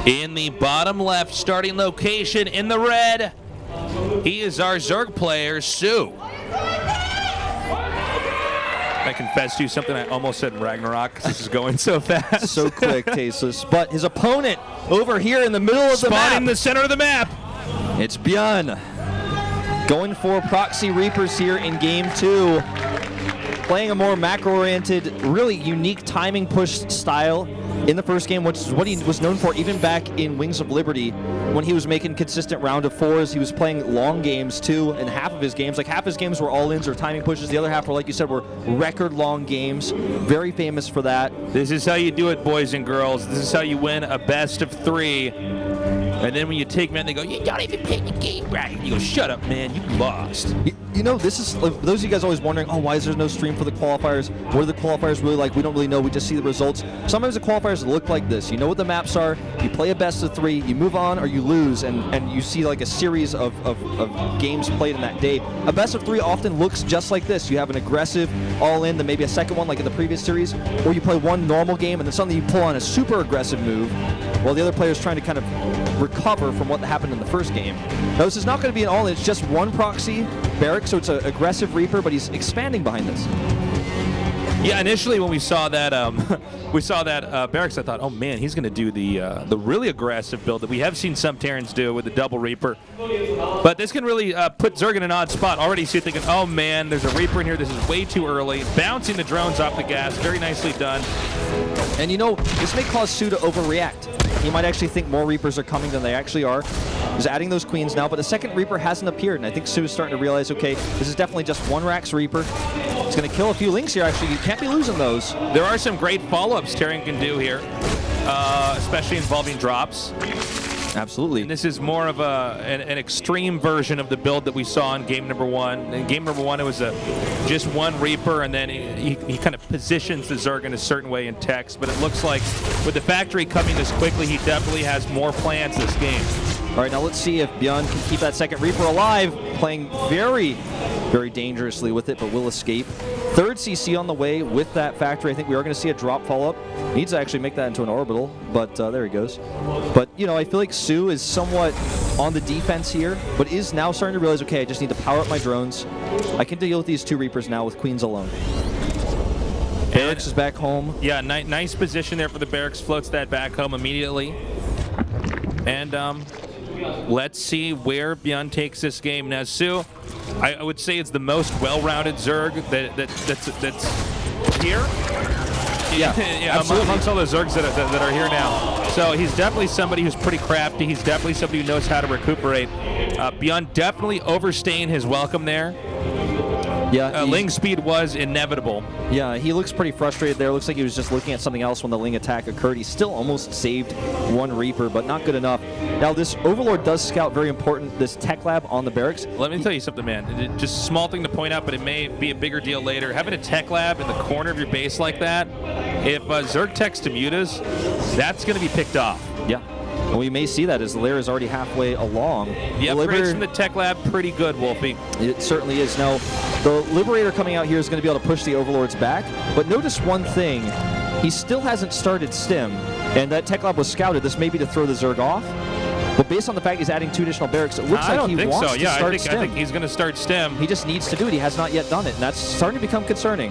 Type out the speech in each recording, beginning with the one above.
In the bottom left starting location in the red, he is our Zerg player, soO. I confess to you something I almost said in Ragnarok because this is going so fast. So quick, Tasteless. But his opponent over here in the middle of the map. Spotting the center of the map. It's ByuN. Going for Proxy Reapers here in game 2. Playing a more macro-oriented, really unique timing push style in the first game, which is what he was known for even back in Wings of Liberty when he was making consistent round of 4s. He was playing long games too, and half of his games, like half his games were all-ins or timing pushes. The other half were, like you said, were record-long games. Very famous for that. This is how you do it, boys and girls. This is how you win a best of 3. And then when you take men, they go, you don't even play the game right. You go, shut up, man, you lost. You know, this is, those of you guys always wondering, oh, why is there no stream for the qualifiers? What are the qualifiers really like? We don't really know, we just see the results. Sometimes the qualifiers look like this. You know what the maps are, you play a best of 3, you move on or you lose, and you see like a series of games played in that day. A best of 3 often looks just like this. You have an aggressive all-in, then maybe a second one like in the previous series, or you play one normal game and then suddenly you pull on a super aggressive move while the other player is trying to kind of recover from what happened in the first game. Now, this is not going to be an all-in, it's just one proxy barrack, so it's an aggressive Reaper, but he's expanding behind this. Yeah, initially when we saw that barracks, I thought, oh man, he's going to do the really aggressive build that we have seen some Terrans do with the double Reaper. But this can really put Zerg in an odd spot. Already see thinking, oh man, there's a Reaper in here. This is way too early. Bouncing the drones off the gas, very nicely done. And you know, this may cause soO to overreact. He might actually think more Reapers are coming than they actually are. He's adding those queens now, but the second Reaper hasn't appeared, and I think soO is starting to realize, okay, this is definitely just one Rax Reaper. He's going to kill a few Links here, actually. You can't be losing those. There are some great follow-ups Terran can do here, especially involving drops. Absolutely. And this is more of an extreme version of the build that we saw in game number 1. In game number 1, it was just one Reaper, and then he kind of positions the Zerg in a certain way in text. But it looks like with the factory coming this quickly, he definitely has more plans this game. All right, now let's see if ByuN can keep that second Reaper alive. Playing very, very dangerously with it, but will escape. Third CC on the way with that factory. I think we are going to see a drop follow-up. Needs to actually make that into an orbital, but there he goes. But, you know, I feel like soO is somewhat on the defense here, but is now starting to realize, okay, I just need to power up my drones. I can deal with these 2 Reapers now with queens alone. Barracks is back home. Yeah, nice position there for the Barracks. Floats that back home immediately. And let's see where ByuN takes this game. Now, soO, I would say it's the most well-rounded Zerg that's here. Yeah, amongst all the Zergs that are here now. So he's definitely somebody who's pretty crafty. He's definitely somebody who knows how to recuperate. ByuN definitely overstaying his welcome there. Yeah, Ling speed was inevitable. Yeah, he looks pretty frustrated there. Looks like he was just looking at something else when the Ling attack occurred. He still almost saved one Reaper, but not good enough. Now, this Overlord does scout very important, this tech lab on the barracks. Let me tell you something, man. Just a small thing to point out, but it may be a bigger deal later. Having a tech lab in the corner of your base like that, if Zerg techs to mutas, that's going to be picked off. Yeah. And we may see that as the lair is already halfway along. The upgrades from the tech lab, pretty good, Wolfie. It certainly is. Now, the Liberator coming out here is going to be able to push the Overlords back, but notice one thing. He still hasn't started Stim, and that tech lab was scouted. This may be to throw the Zerg off, but based on the fact he's adding 2 additional barracks, it looks like he wants to start Stim. I think he's going to start Stim. He just needs to do it. He has not yet done it, and that's starting to become concerning.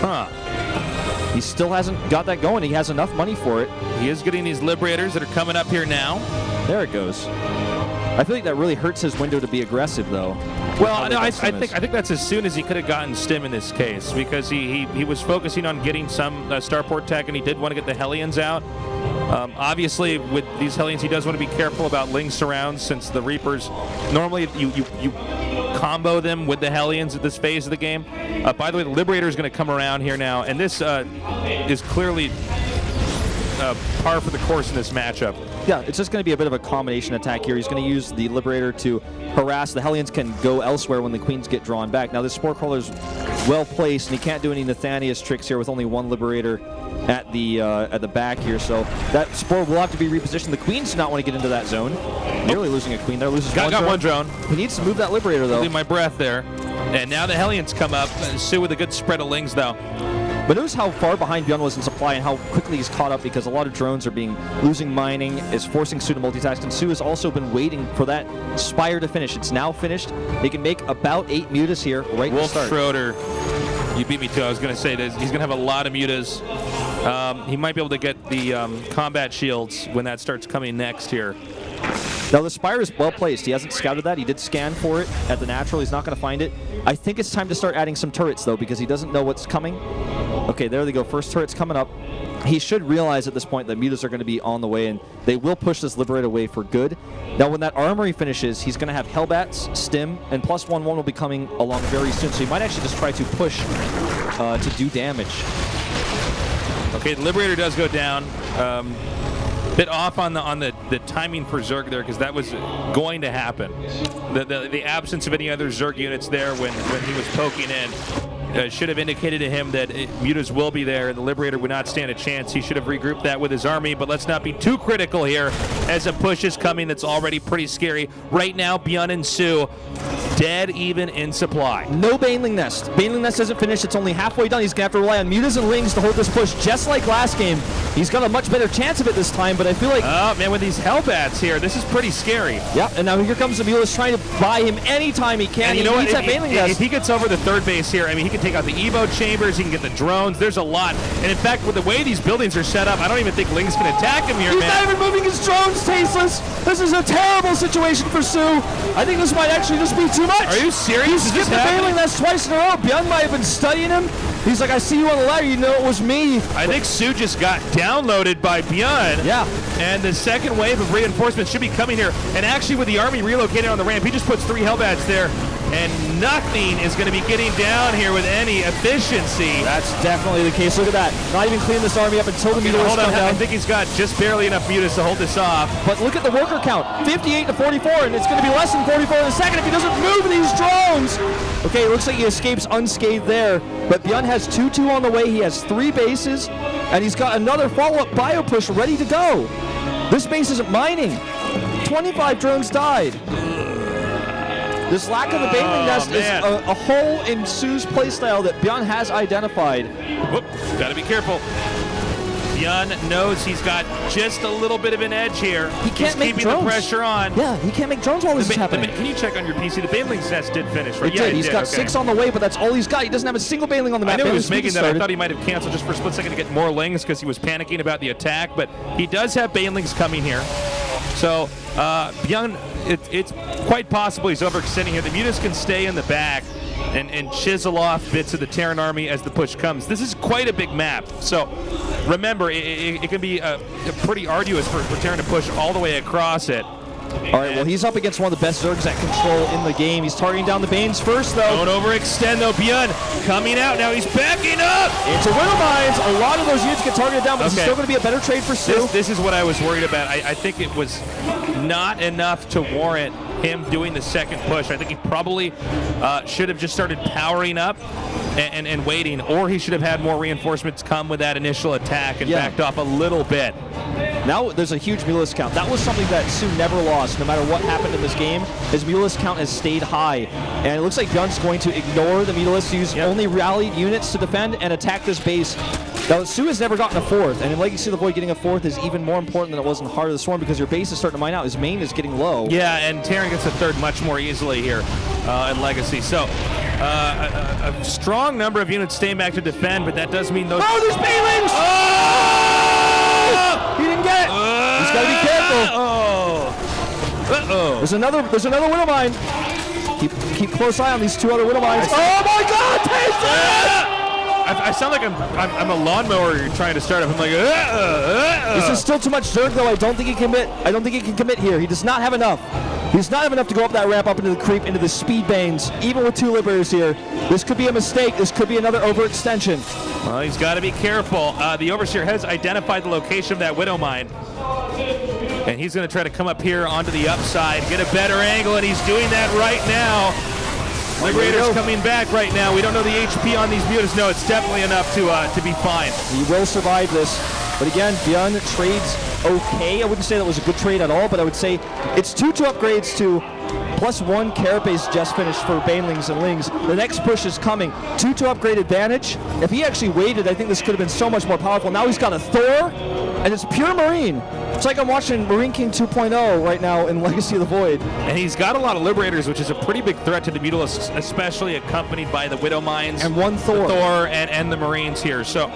Huh. He still hasn't got that going. He has enough money for it. He is getting these Liberators that are coming up here now. There it goes. I feel like that really hurts his window to be aggressive, though. Well, no, I think that's as soon as he could have gotten Stim in this case, because he was focusing on getting some starport tech, and he did want to get the Hellions out. Obviously, with these Hellions, he does want to be careful about Ling surrounds, since the Reapers, normally you combo them with the Hellions at this phase of the game. By the way, the Liberator is going to come around here now, and this is clearly par for the course in this matchup. Yeah, it's just going to be a bit of a combination attack here. He's going to use the Liberator to harass. The Hellions can go elsewhere when the Queens get drawn back. Now, this Spore Crawler's well placed, and he can't do any Nathanias tricks here with only one Liberator at the back here. So that Spore will have to be repositioned. The Queens do not want to get into that zone. Nearly losing a Queen there. Loses one drone. He needs to move that Liberator, though. Leave my breath there. And now the Hellions come up. soO with a good spread of Lings, though. But notice how far behind ByuN was in supply and how quickly he's caught up, because a lot of drones are losing mining, is forcing soO to multitask, and soO has also been waiting for that Spire to finish. It's now finished. They can make about 8 mutas here right Wolf to start. Schroeder, you beat me too. I was going to say this. He's going to have a lot of mutas. He might be able to get the combat shields when that starts coming next here. Now, the Spire is well placed. He hasn't scouted that. He did scan for it at the natural. He's not going to find it. I think it's time to start adding some turrets, though, because he doesn't know what's coming. Okay, there they go. First turret's coming up. He should realize at this point that mutas are going to be on the way, and they will push this Liberator away for good. Now, when that armory finishes, he's going to have Hellbats, Stim, and +1/1 will be coming along very soon, so he might actually just try to push to do damage. Okay, the Liberator does go down. Bit off on the timing for Zerg there, because that was going to happen. The absence of any other Zerg units there when he was poking in should have indicated to him that mutas will be there, and the Liberator would not stand a chance. He should have regrouped that with his army, but let's not be too critical here as a push is coming that's already pretty scary. Right now, ByuN and soO dead even in supply. No Baneling Nest. Baneling Nest isn't finished. It's only halfway done. He's going to have to rely on mutas and lings to hold this push, just like last game. He's got a much better chance of it this time, but I feel like... Oh, man, with these Hellbats here, this is pretty scary. Yeah, and now here comes the Mulas trying to buy him anytime he can. And you know what? If he gets over the third base here, I mean, he can take out the Evo chambers, he can get the drones. There's a lot. And in fact, with the way these buildings are set up, I don't even think Ling's can attack him here, He's man. not even moving his drones, Tasteless. This is a terrible situation for soO. I think this might actually just be too much. Are you serious? He skipped the Baneling Nest twice in a row. ByuN might have been studying him. He's like, I see you on the ladder. You know it was me. I think soO just got downloaded by ByuN. Yeah. And the second wave of reinforcements should be coming here. And actually, with the army relocated on the ramp, he just puts 3 Hellbats there. And nothing is going to be getting down here with any efficiency. That's definitely the case. Look at that. Not even cleaning this army up until the mutas come down. I think he's got just barely enough mutas to hold this off. But look at the worker count. 58 to 44, and it's going to be less than 44 in a second if he doesn't move these drones. Okay, it looks like he escapes unscathed there. But ByuN has 2-2 on the way. He has 3 bases, and he's got another follow-up bio push ready to go. This base isn't mining. 25 drones died. This lack of the Baneling Nest is a hole in soO's playstyle that ByuN has identified. Whoop, gotta be careful. ByuN knows he's got just a little bit of an edge here. He can't make keeping drones. the pressure on. Yeah, he can't make drones while this is happening. Can you check on your PC? The Baneling Nest did finish, right? It did. He's got 6 on the way, but that's all he's got. He doesn't have a single Baneling on the map. I knew he was making that. I thought he might have canceled just for a split second to get more Lings because he was panicking about the attack, but he does have Banelings coming here. So ByuN, it's quite possible he's overextending here. The mutas can stay in the back and chisel off bits of the Terran army as the push comes. This is quite a big map. So remember, it can be pretty arduous for Terran to push all the way across it. All right, well, he's up against one of the best Zergs at control in the game. He's targeting down the Banes first, though. Don't overextend, though. ByuN coming out. Now he's backing up. Into Widow Mines. A lot of those units get targeted down, but this is still going to be a better trade for soO. This is what I was worried about. I think it was not enough to warrant him doing the second push. I think he probably should have just started powering up and waiting, or he should have had more reinforcements come with that initial attack and backed off a little bit. Now there's a huge Mulas count. That was something that soO never lost. No matter what happened in this game, his Mulas count has stayed high. And it looks like ByuN's going to ignore the Mulas, use only rallied units to defend and attack this base. Now, soO has never gotten a 4th, and in Legacy of the Void, getting a 4th is even more important than it was in Heart of the Swarm because your base is starting to mine out. His main is getting low. Yeah, and Terran gets a 3rd much more easily here in Legacy. So, a strong number of units staying back to defend, but that does mean those... Oh, there's Banelings! Oh! He didn't get it. He's got to be careful. Uh-oh. There's another Widow Mine. Keep close eye on these 2 other Widow Mines. Oh my God! Taste I sound like I'm a lawnmower you're trying to start up. I'm like, This is still too much Zerg, though. I don't think he can commit here. He does not have enough. He does not have enough to go up that ramp, up into the creep, into the speed banes, even with 2 Liberators here. This could be a mistake. This could be another overextension. Well, he's got to be careful. The Overseer has identified the location of that Widow Mine. And he's going to try to come up here onto the upside, get a better angle, and he's doing that right now. Liberator's coming back right now. We don't know the HP on these mutas. No, it's definitely enough to be fine. He will survive this. But again, ByuN trades okay. I wouldn't say that was a good trade at all, but I would say it's 2 upgrades to +1 Carapace just finished for Banelings and Lings. The next push is coming. 2 to upgrade advantage. If he actually waited, I think this could have been so much more powerful. Now he's got a Thor, and it's pure Marine. It's like I'm watching Marine King 2.0 right now in Legacy of the Void. And he's got a lot of Liberators, which is a pretty big threat to the Mutalisks, especially accompanied by the Widow Mines. And 1 Thor. The Thor and the Marines here. So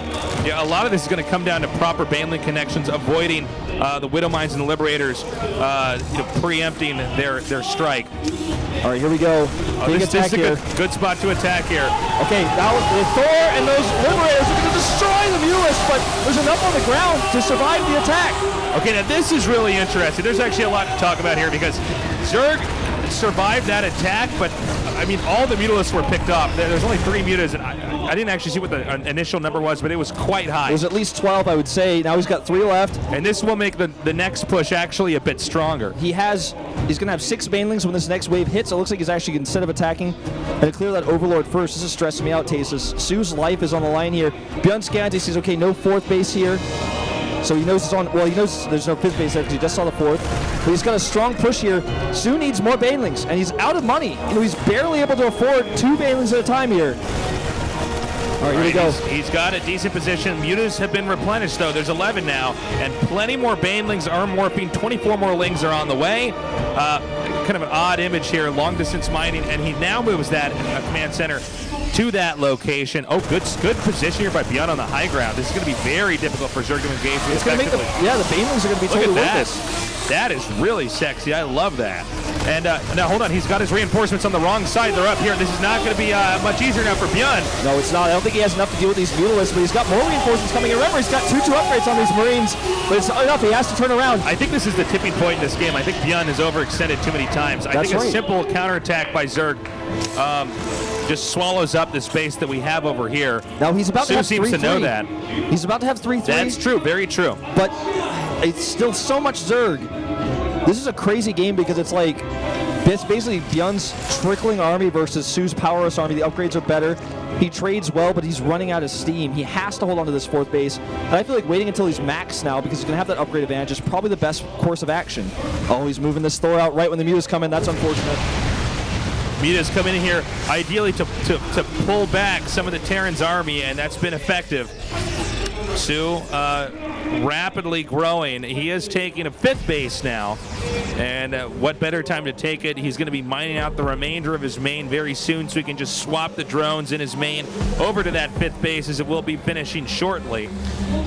yeah, a lot of this is going to come down to proper Baneling connections, avoiding the Widow Mines and the Liberators, preempting their strike. All right, here we go. This is a good spot to attack here. Okay, now the Thor and those Liberators are going to destroy the Mutalisks, but there's enough on the ground to survive the attack. Okay, now this is really interesting. There's actually a lot to talk about here because Zerg survived that attack, but I mean, all the Mutalisks were picked off. There's only 3 mutas, and I didn't actually see what the initial number was, but it was quite high. It was at least 12, I would say. Now he's got 3 left. And this will make the next push actually a bit stronger. He's going to have 6 Banelings when this next wave hits. It looks like he's actually, instead of attacking, going to clear that Overlord first. This is stressing me out, Tasis. soO's life is on the line here. ByuN scans, he sees, okay, no 4th base here. So he knows it's on, well, he knows there's no 5th base there because he just saw the 4th. But he's got a strong push here. soO needs more Banelings, and he's out of money. He's barely able to afford 2 Banelings at a time here. All right, here we go. He's got a decent position. Mutas have been replenished, though. There's 11 now, and plenty more Banelings are morphing. 24 more Lings are on the way. Kind of an odd image here, long-distance mining, and he now moves that command center to that location. Oh, good position here by ByuN on the high ground. This is going to be very difficult for Zerg to engage with. It's going to make the Banelings are going to be totally worth this. That is really sexy. I love that. And now, hold on. He's got his reinforcements on the wrong side. They're up here. This is not going to be much easier now for ByuN. No, it's not. I don't think he has enough to deal with these Mutalisks, but he's got more reinforcements coming in. Remember, he's got 2 upgrades on these Marines, but it's not enough. He has to turn around. I think this is the tipping point in this game. I think ByuN has overextended too many times. I think a simple counterattack by Zerg just swallows up the space that we have over here. Now he's about to have 3-3. seems to know that. He's about to have 3-3. That's true. Very true. But it's still so much Zerg. This is a crazy game because it's like it's basically ByuN's trickling army versus soO's powerless army. The upgrades are better. He trades well, but he's running out of steam. He has to hold on to this 4th base. And I feel like waiting until he's maxed now because he's going to have that upgrade advantage is probably the best course of action. Oh, he's moving this Thor out right when the Mutas come in. That's unfortunate. Mutas come in here ideally to pull back some of the Terran's army, and that's been effective. soO rapidly growing. He is taking a 5th base now, and what better time to take it? He's going to be mining out the remainder of his main very soon, so he can just swap the drones in his main over to that 5th base, as it will be finishing shortly.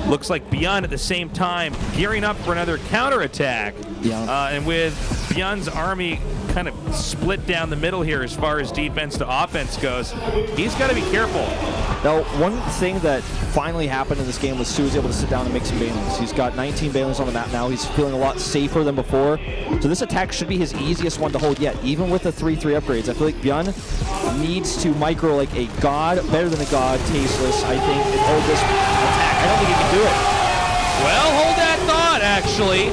Looks like ByuN at the same time gearing up for another counterattack. Yeah. And with ByuN's army kind of split down the middle here as far as defense to offense goes, he's got to be careful. Now, one thing that finally happened in this game was soO was able to sit down and make some Banelings. He's got 19 Banelings on the map now. He's feeling a lot safer than before. So this attack should be his easiest one to hold yet, even with the 3-3 upgrades. I feel like ByuN needs to micro like a god, better than a god, Tasteless, I think, and hold this attack. I don't think he can do it. Well, hold that thought, actually.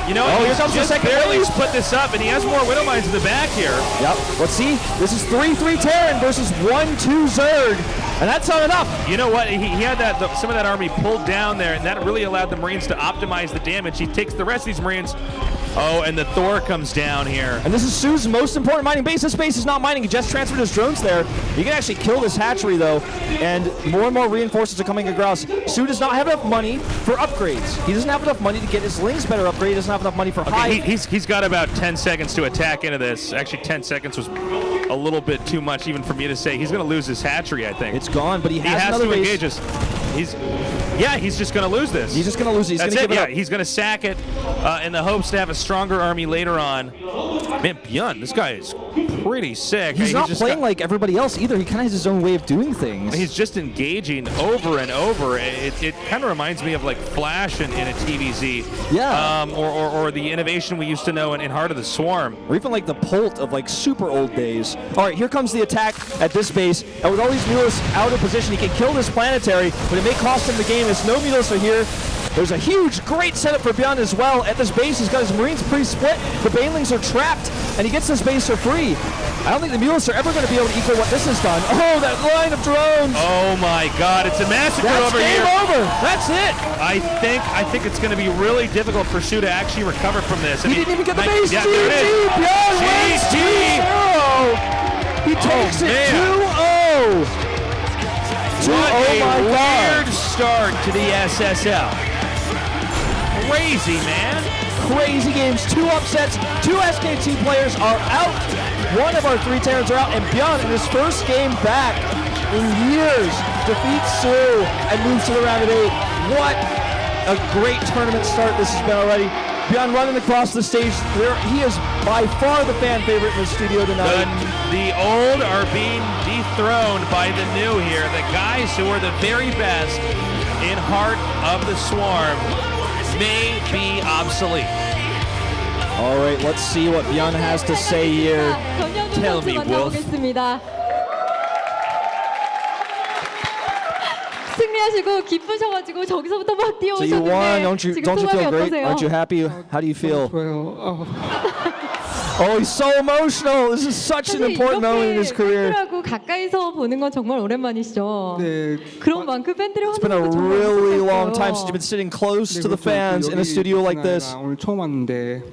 You know, here comes the second barely wave. put this up, and he has more Widow Mines in the back here. Yep. Let's see. This is 3-3 Terran versus 1-2 Zerg, and that's not enough. You know what? He had some of that army pulled down there, and that really allowed the Marines to optimize the damage. He takes the rest of these Marines. Oh, and the Thor comes down here. And this is soO's most important mining base. This base is not mining. He just transferred his drones there. You can actually kill this hatchery, though, and more reinforcements are coming across. soO does not have enough money for upgrades. He doesn't have enough money to get his Lings better upgrade. He doesn't have enough money for high. He's got about 10 seconds to attack into this. Actually, 10 seconds was a little bit too much even for me to say. He's going to lose his hatchery, I think. It's gone, but he has another to base. Engage us. He's just going to lose this. He's just going to lose it. He's going to give it up. He's going to sack it in the hopes to have a stronger army later on. Man, ByuN, this guy is pretty sick. He's not playing like everybody else either. He kind of has his own way of doing things. He's just engaging over and over. It kind of reminds me of like Flash in a TVZ. Yeah. Or the innovation we used to know in Heart of the Swarm. Or even like the Polt of like super old days. All right, here comes the attack at this base. And with all these Mutalisks out of position, he can kill this planetary, but it may cost him the game as no Mutalisks are here. There's a huge, great setup for ByuN as well. At this base, he's got his Marines pre-split. The Banelings are trapped, and he gets this base for free. I don't think the Mulists are ever going to be able to equal what this has done. Oh, that line of drones! Oh my God, it's a massacre That's over game here. over. That's it. I think it's going to be really difficult for soO to actually recover from this. He didn't even get the base. Yeah, there it is. ByuN wins 2-0. He takes it 2-0. What Oh my a God. weird start to the SSL. Crazy, man. Crazy games. 2 upsets. 2 SKT players are out. 1 of our 3 Terrans are out. And ByuN, in his first game back in years, defeats soO and moves to the round of 8. What a great tournament start this has been already. ByuN running across the stage. He is by far the fan favorite in the studio tonight. The old are being dethroned by the new here. The guys who are the very best in Heart of the Swarm may be obsolete. All right, let's see what ByuN has to say here. Tell me, Wolf. 승리하시고 기쁘셔가지고 저기서부터 막 So you won. Don't you 지금 소감이 feel great? 어떠세요? Aren't you happy? How do you feel? 좋아요. Oh, he's so emotional. This is such an important moment in his career. 팬들하고 가까이서 보는 건 정말 오랜만이시죠. 네. 그런 만큼 팬들이 It's been a 환호도 정말 really long time since 익숙했어요. you've been sitting close to the fans in a studio like this. 오늘 처음 왔는데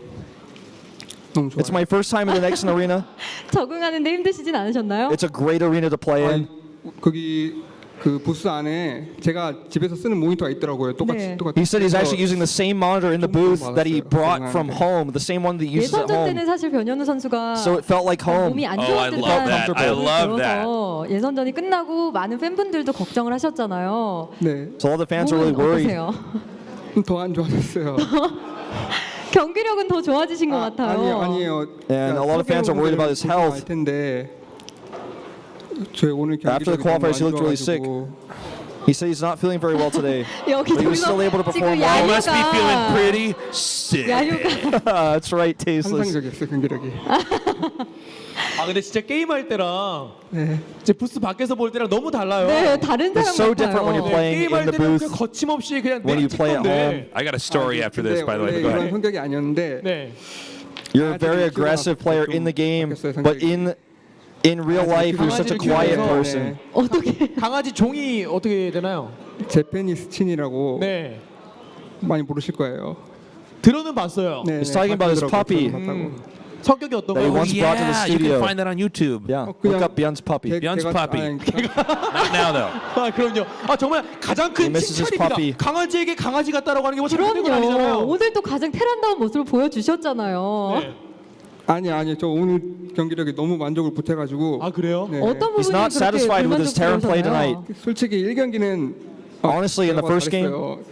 너무 좋아요. It's my first time in the Nexon Arena. 적응하는데 힘드시진 않으셨나요? It's a great arena to play in. 거기 그 부스 안에 제가 집에서 쓰는 모니터가 있더라고요. 네. He said he's actually using the same monitor in the booth that he brought from home, the same one that he uses at 예선전 home. 때는 사실 변현우 선수가 So it felt like home. 몸이 안 Oh, I 좋았던 love that. I love that. 예선전이 끝나고 많은 팬분들도 걱정을 하셨잖아요. 네. So all the fans are really 몸은 worried. 어떠세요? 더 안 좋아졌어요. 경기력은 더 좋아지신 것 같아요. 아니에요. And a lot of fans are worried about his health. 알 텐데 저 오늘 After the qualifiers, he looked really sick. He said he's not feeling very well today. 여기 But he was still able to 지금 perform You well. must be feeling 야유가 pretty sick. 야유가 That's right, tasteless. 환상적이었어요 경기력이. 아 근데 진짜 게임할 때랑 이제 부스 밖에서 볼 때랑 너무 달라요. 네 다른 It's 사람 so different when 같아요. you're playing in 게임할 the 때는 booth. 그냥 거침없이 그냥 when you play at home. I got a story after this, by the way. 원래 But go 이런 ahead. 성격이 아니었는데 네. You're a very aggressive player in the game, but in real life, you're such a quiet person. 어떻게 강아지 종이 어떻게 되나요? 제페니스 친이라고 네. 많이 부르실 거예요. 들어는 봤어요. 네, He's talking about his puppy. 성격이 어떤 That he 거요? once brought to the Yeah, you studio. can find that on YouTube. Yeah, look up ByuN's puppy. ByuN's puppy. Not now, though. 아 그럼요. 아 정말 가장 He 큰 misses his puppy. 칭찬입니다. 강아지에게 강아지 같다라고 하는 게 뭐 잘못된 건 그럼요. 아니잖아요. 오늘 또 가장 테란다운 모습을 보여주셨잖아요. 네. 아니 저 오늘 경기력에 너무 만족을 못해가지고 아 그래요? 네. 어떤 He's 부분이 not 그렇게 satisfied with his Terran play tonight. 불만족스러우셨나요? 솔직히 1경기는 Honestly, in the first game,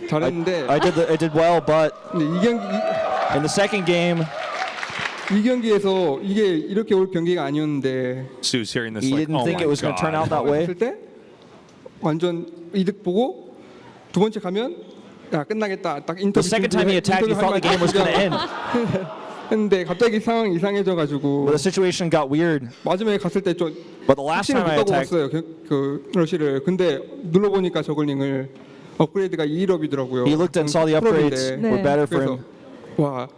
잘했는데 I did well, but 근데 in the second game, 이 경기에서 이게 이렇게 올 경기가 아니었는데 Sue's hearing this he like, didn't oh think my it was going to turn out God. that way. 했을 때 완전 이득 보고 두 번째 가면 야 끝나겠다 딱 인터뷰 The second time he attacked, he thought the game was going to end. 했는데 갑자기 상황이 이상해져가지고 But the situation got weird. 마지막에 갔을 때 좀 But the last 확신을 time I 못 하고 attacked, 왔어요 그 러시를. 근데 눌러보니까 저글링을 업그레이드가 2일업이더라고요. he looked and saw the upgrades were better for 그래서 him. 와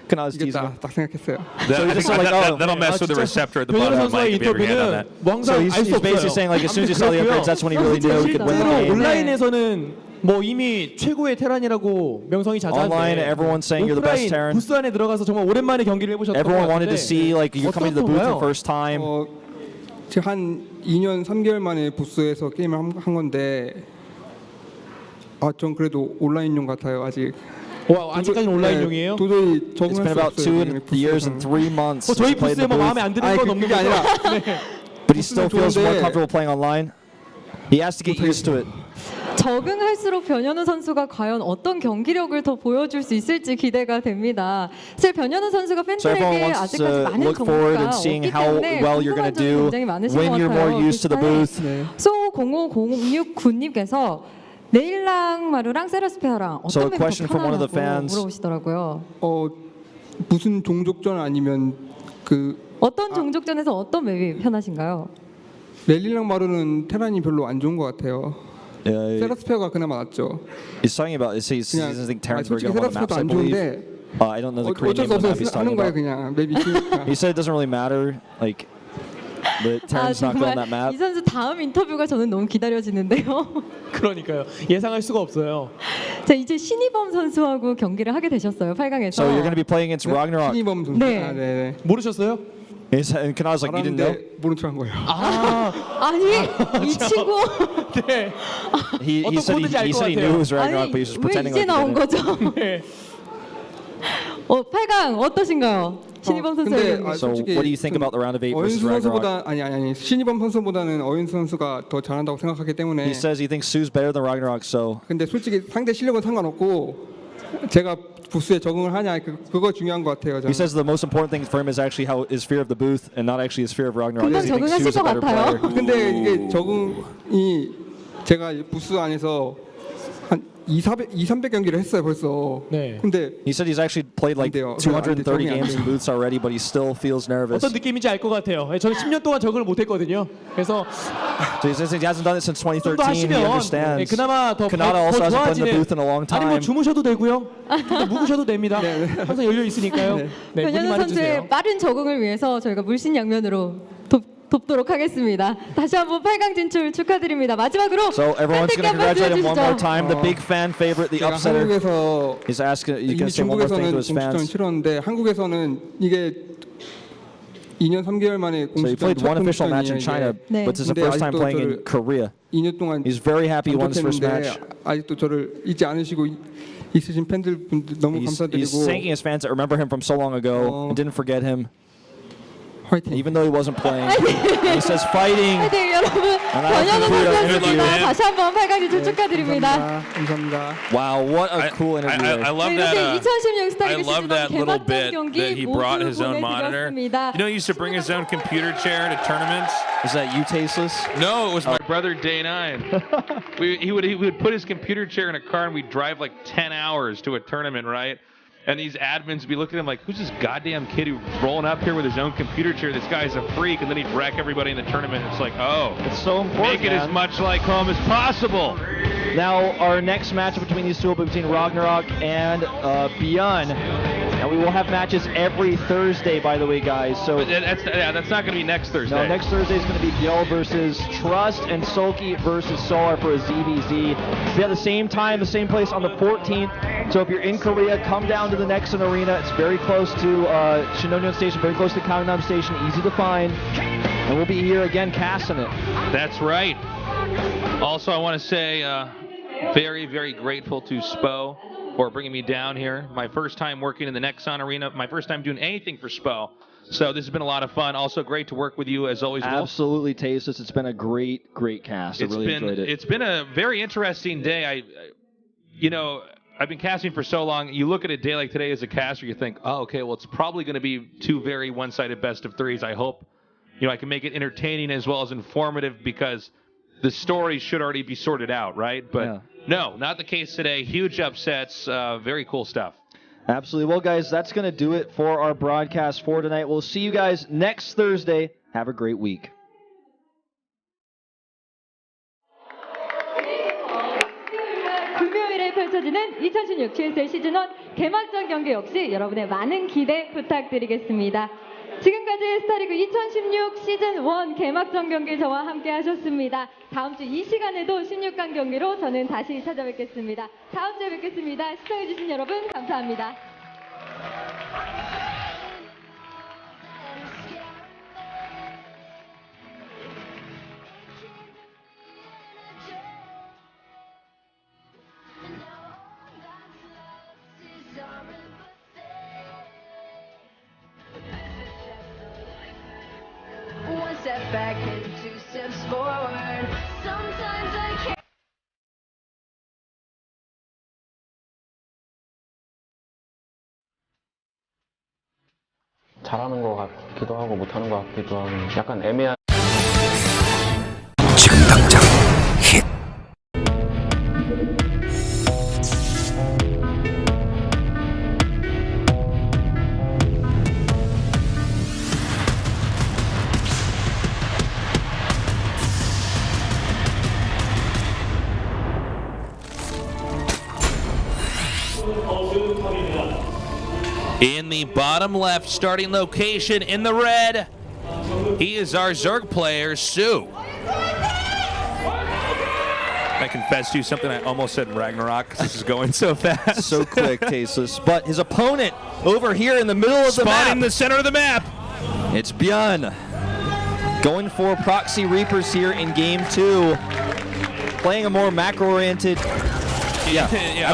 Kanaz teasing him. 이겼다 딱 생각했어요. So he's just like, oh, that'll mess with the receptor at the 변현우 bottom of the 선수의 mic if you ever hand on 인터뷰는 that. 뭐 So 항상 he's, 알 수 he's basically 없어요. saying like as soon as he saw the upgrades, that's when he really knew he could win the 실제로 game. 온라인에서는 뭐 이미 최고의 테란이라고 명성이 자자한데 Online, everyone's saying you're the best 오프라인 Terran. 부스 안에 들어가서 정말 오랜만에 경기를 해보셨던 것 Everyone 같은데 wanted to see like you coming to the booth for the first time. 제가 한 2년 3개월 만에 부스에서 게임을 한 건데 전 그래도 온라인용 같아요 아직. 와, 아직까지는 온라인용이에요? 도저히 It's been 적응할 수 about 없어요. 2 years and 3 months since 저희 he played 부스에 in the 뭐 마음에 booth. 안 드는 건 없는 그게 거죠? 아니라 But he still feels more 좋은데 comfortable playing online. He has to get used to it. 적응할수록 변현우 선수가 과연 어떤 경기력을 더 보여줄 수 있을지 기대가 됩니다. 사실 변현우 선수가 So everyone 팬들에게 wants 아직까지 to 많은 look forward 정보가 and seeing 없기 how 때문에 well you're going 궁금한 to 점이 do 굉장히 많으신 것 when you're 같아요. more used to the booth. 소05069님께서 네일랑 마루랑 세라스페어랑 So 어떤 a 맵이 question 더 from one of the 편하냐고 fans. 물어보시더라고요. 무슨 종족전 아니면 그 어떤 종족전에서 어떤 맵이 편하신가요? 렐리랑 마루는 테란이 별로 안 좋은 것 같아요. Yeah, 세라스페어가 그나마 낫죠. he's talking about. He 그냥 doesn't think Terrans are 솔직히 going to win the 세라스페어도 maps. I 안 believe. 좋은데 I don't know the Korean 어쩔 name 수 of the map he's 없어서 하는 talking 거예요 about. 그냥 맵이 쉬우니까. He said it doesn't really matter. Like the Terran's not good on that map. 이 선수 다음 인터뷰가 저는 너무 기다려지는데요. 그러니까요. 예상할 수가 없어요. 자, 이제 신이범 선수하고 경기를 하게 되셨어요. 8강에서. So you're going to be playing against Ragnarok. 신이범 선수. 네. 아, 네. 모르셨어요? And Kanaz like, you didn't know? 알았는데 모른 척한 거예요. 아니, 이 친구. 네. He 어떤 said 코드인지 알 he 것 said he 같아요. knew it was Ragnarok, 아니, but he was just 왜 pretending 이제 like he 나온 didn't. 거죠? 네. 8강 어떠신가요? 신이범 선수의 So 경기. what do you think about the round of 8 versus 어윤수 Ragnarok? 선수보다 아니 신이범 선수보다는 어윤수 선수가 더 잘한다고 생각하기 때문에. He says he thinks Su's better than Ragnarok. So 근데 솔직히 상대 실력은 상관없고 제가 부스에 적응을 하냐 그거 중요한 것 같아요. he 저는. says the most important thing for him is actually how his fear of the booth and not actually his fear of Ragnarok. 금방 He thinks 적응하실 Su's a 것 better 같아요. player. 근데 이게 적응이 제가 부스 안에서 한 200 경기를 했어요 벌써. 네. 근데 He said he's actually played like 안 돼요. 230 적응이 안 games in 돼요. booths already, but he still feels nervous. 어떤 느낌인지 알 것 같아요. 저는 10년 동안 적응을 못했거든요. 그래서 So he says he hasn't done it since 좀 더 2013. He 하시면 understands. 그나마 더 Kanata also hasn't played in the 좋아지는. booth in a long 아니 뭐 time. 주무셔도 되고요. 좀 더 묵으셔도 됩니다. 항상 열려 있으니까요. 네, 문의 변현우 많이 선수의 주세요. 빠른 적응을 위해서 저희가 물신양면으로 돕도록 하겠습니다. 다시 한번 8강 진출 축하드립니다. 마지막으로 So everyone's going to congratulate him one more time. The big fan favorite, the 제가 upsetter. 한국에서 He's asking. You 이미 can say one more thing to 중국에서는 his 공식전 fans. 치렀는데 한국에서는 이게 2년 3개월 만에 So he 공식전 played 첫 one official match in 공식전이에요. China, 네. but this is the 근데 first time 아직도 playing in 저를 Korea. 2년 동안 He's very happy he won his first match. 전적했는데 아직도 저를 잊지 않으시고 있으신 팬들분들 너무 He's 감사드리고 thanking his fans that remember him from so long ago and didn't forget him, 화이팅. even though he wasn't playing. And he says fighting. 네, 여러분 변현우 선수였습니다. 다시 한번 8강 진출 축하드립니다. 감사합니다. Wow, what a cool interview. I love 이렇게 that. 2016 I 스타리그 love 시즌 that little 개막전 bit 경기 that he brought 모두 his own monitor. 보내드렸습니다. You know, he used to bring his own computer chair to tournaments. Is that you, Tasteless? No, it was my brother Day9. He would put his computer chair in a car and we'd drive like 10 hours to a tournament, right? And these admins would be looking at him like, who's this goddamn kid who's rolling up here with his own computer chair? This guy's a freak. And then he'd wreck everybody in the tournament. It's like, oh, It's so important. make it as much like home as possible. Now, our next matchup between these two will be between Ragnarok and ByuN. And we will have matches every Thursday, by the way, guys. So That's not going to be next Thursday. no, next Thursday is going to be ByuN versus Trust and Soki versus soO for a ZVZ. Be at the same time, the same place on the 14th. So if you're in Korea, come down to the Nexon Arena. It's very close to Shinonyeon Station, very close to Gangnam Station, easy to find. And we'll be here again casting it. That's right. Also, I want to say very, very grateful to SPO for bringing me down here. My first time working in the Nexon Arena, my first time doing anything for SPO. So this has been a lot of fun. Also great to work with you as always, Wolf. Absolutely, Tasteless. It's been a great cast. I really enjoyed it. It's been a very interesting day. I've been casting for so long. You look at a day like today as a caster, you think, oh, okay, well, it's probably going to be two very one-sided best of threes. I hope, I can make it entertaining as well as informative because the story should already be sorted out, right? But Yeah. no, not the case today. Huge upsets. Very cool stuff. Absolutely. Well, guys, that's going to do it for our broadcast for tonight. We'll see you guys next Thursday. Have a great week. 금요일에 펼쳐지는 2016 GSL 시즌1 개막전 경기 역시 여러분의 많은 기대 부탁드리겠습니다. 지금까지 스타리그 2016 시즌1 개막전 경기 저와 함께 하셨습니다. 다음 주 이 시간에도 16강 경기로 저는 다시 찾아뵙겠습니다. 다음 주에 뵙겠습니다. 시청해주신 여러분 감사합니다. One step back and two steps forward. Sometimes I can't. 잘하는 것 같기도 하고 못하는 것 같기도 하고 약간 애매한 지금 당장 힛 from the bottom left starting location in the red. He is our Zerg player, soO. I confess to you something I almost said Ragnarok because this is going so fast. So quick, Tasteless. But his opponent over here in the middle of the map. Spotting the center of the map. It's ByuN. Going for Proxy Reapers here in game 2. Playing a more macro-oriented. Yeah,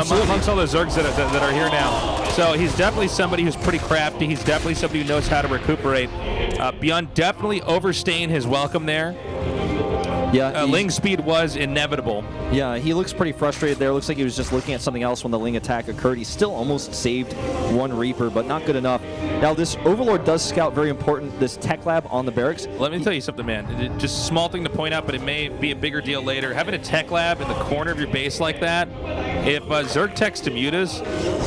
amongst all the Zergs that are here now. So he's definitely somebody who's pretty crafty. He's definitely somebody who knows how to recuperate. ByuN definitely overstaying his welcome there. Yeah, Ling speed was inevitable. Yeah, he looks pretty frustrated there. Looks like he was just looking at something else when the Ling attack occurred. He still almost saved one Reaper, but not good enough. Now, this Overlord does scout very important, this tech lab on the barracks. Let me tell you something, man. Just a small thing to point out, but it may be a bigger deal later. Having a tech lab in the corner of your base like that, if Zerg techs to mutas,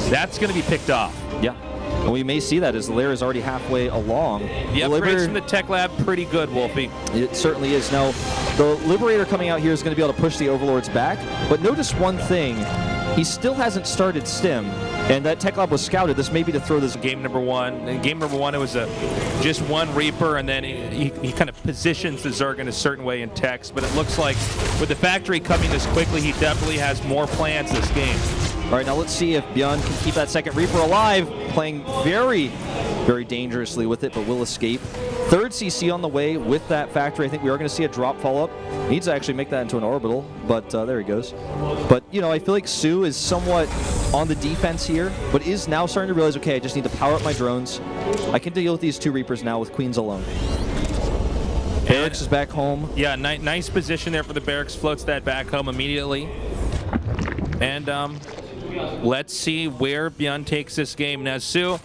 that's going to be picked off. Yeah. And we may see that as the lair is already halfway along. The upgrades from the tech lab, pretty good, Wolfie. It certainly is. Now, the Liberator coming out here is going to be able to push the Overlords back, but notice one thing. He still hasn't started Stim, and that tech lab was scouted. This may be to throw this. Game number one. In game number one, it was just one Reaper, and then he kind of positions the Zerg in a certain way in techs, but it looks like with the factory coming this quickly, he definitely has more plans this game. All right, now let's see if ByuN can keep that second Reaper alive. Playing very, very dangerously with it, but will escape. Third CC on the way with that factory. I think we are going to see a drop follow-up. Needs to actually make that into an orbital, but there he goes. But, you know, I feel like soO is somewhat on the defense here, but is now starting to realize, okay, I just need to power up my drones. I can deal with these 2 Reapers now with Queens alone. Barracks is back home. Yeah, nice position there for the Barracks. Floats that back home immediately. And let's see where ByuN takes this game. Now, soO,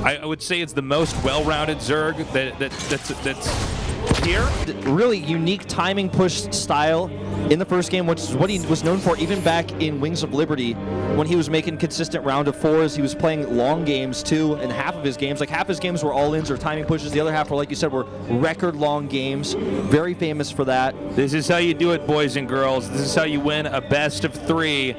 I would say it's the most well-rounded Zerg that's here. Really unique timing push style in the first game, which is what he was known for even back in Wings of Liberty when he was making consistent round of 4s. He was playing long games too, and half of his games, like half his games were all-ins or timing pushes. The other half were, like you said, were record-long games. Very famous for that. This is how you do it, boys and girls. This is how you win a best of 3.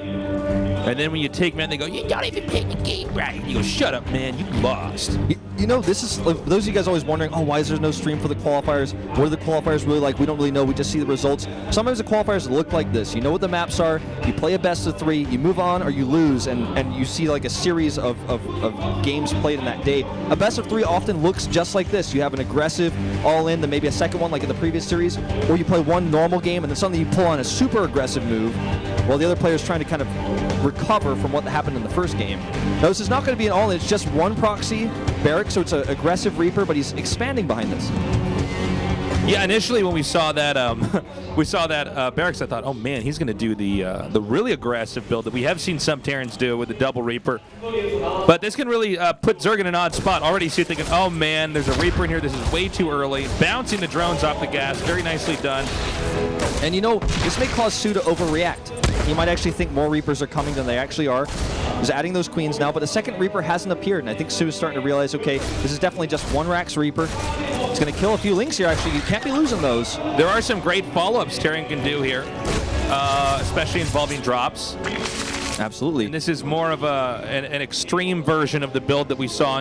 And then when you take men, they go, you don't even play the game right. You go, shut up, man, you lost. You know, this is, those of you guys always wondering, oh, why is there no stream for the qualifiers? What are the qualifiers really like? We don't really know. We just see the results. Sometimes the qualifiers look like this. You know what the maps are. You play a best of 3. You move on or you lose, and you see like a series of games played in that day. A best of 3 often looks just like this. You have an aggressive all-in, then maybe a second one like in the previous series, or you play one normal game and then suddenly you pull on a super aggressive move while the other player is trying to kind of recover from what happened in the first game. Now, this is not going to be an all-in. It's just one proxy barrack, so it's an aggressive Reaper, but he's expanding behind this. Yeah, initially when we saw that barracks, I thought, oh man, he's going to do the really aggressive build that we have seen some Terrans do with the double Reaper. But this can really put Zerg in an odd spot. Already, so you're thinking, oh man, there's a Reaper in here. This is way too early. Bouncing the drones off the gas, very nicely done. And you know, this may cause soO to overreact. He might actually think more Reapers are coming than they actually are. He's adding those Queens now, but a second Reaper hasn't appeared, and I think soO is starting to realize, okay, this is definitely just one Rax Reaper. It's going to kill a few Lings here, actually. You can't be losing those. There are some great follow-ups Terran can do here, especially involving drops. Absolutely. And this is more of an extreme version of the build that we saw